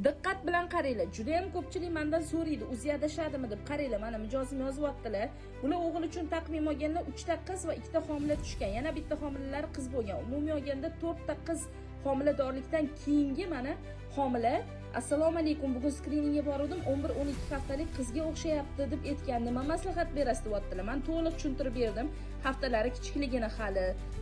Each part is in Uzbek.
Diqqat bilan qaranglar. Juda ham ko'pchilik mendan so'raydi, o'zi adashadimi deb. Qaranglar, mana mijozim yozyaptilar. Bular o'g'il uchun taqvim olganlar 3 ta qiz va 2 ta homila tushgan. Yana bitta homilalari qiz bo'lgan. Umumiy olganda 4 ta qiz homiladorlikdan keyingi mana homila. Assalomu alaykum, bugun skriningga bordim. 11-12 haftalik qizga o'xshayapti deb aytgan. Nima maslahat berasiz deyaptilar. Men to'liq tushuntirib berdim. Haftalari kichikligini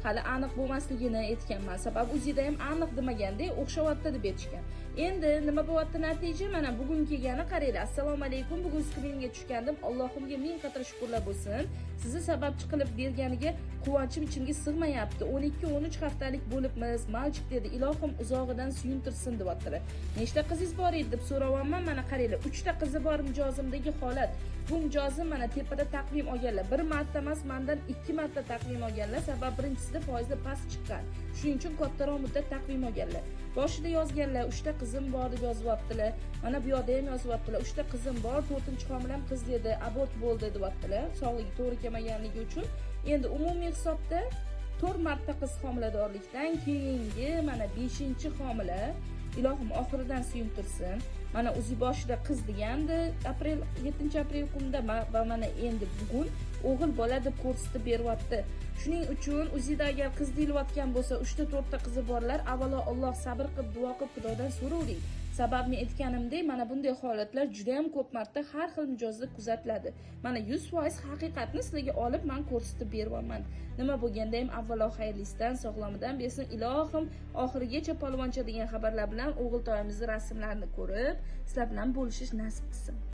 hali aniq bo'lmasligini aytganman. Sabab o'zida ham aniq demaganda o'xshayapti deb aytishgan. Endi nima bo'lyapti natija? Mana bugun kelgani qaranglar. Assalomu alaykum, bugun skriningga tushgandim. Allohimga ming qatla shukrlar bo'lsin. Sizni sababchi qilib berganiga quvonchim ichimga sig'mayapti. 12-13 haftalik bo'libmiz. Malchik dedi, ilohim uzog'idan suyuntirsin deyaptilar. Nechta qizingiz bor edi deb so'rayapman. Mana qaranglar, 3 ta qizi bor mijozimdagi holat. Bu mijozim mana tepada taqvim olganlar. Bir marta emas, mendan 2 marta taqvim olganlar. Sabab birinchisida foizda past chiqqan. Shuning uchun kattaroq muddat taqvim olganlar. Boshida yozganlar, 3 ta qizim bor deb yozyaptilar. Mana bu yoqda ham yozyaptilar, 3 ta qizim bor, 4-homilam qiz dedi, abort bo'ldi deyaptilar. Sog'ligi to'g'ri kelmaganligi uchun. Endi umumiy hisobda 4 marta qiz homiladorlikdan keyingi mana 5-homila ilohim oxiridan suyuntirsin. Mana o'zi boshida qiz degandi, 7-aprel kunda va mana endi bugun o'g'il bola deb ko'rsatib beryapti. Shuning uchun o'zida agar qiz deyilayotgan bo'lsa, 3 ta 4 ta qizi borlar, avvalo Alloh sabr qilib duo qilib Xudodan so'ravering. Sababni aytganimdek, mana bunday holatlar juda ham ko'p marta har xil mijozda kuzatiladi. Mana 100% haqiqatni sizlarga olib men ko'rsatib beryapman. Nima bo'lganda ham avvalo xayrlisidan, sog'lomidan bersin. Ilohim oxirigacha polvoncha degan xabarlar bilan o'g'il toyimizning rasmlarini ko'rib, sizlar bilan bo'lishish nasib qilsin.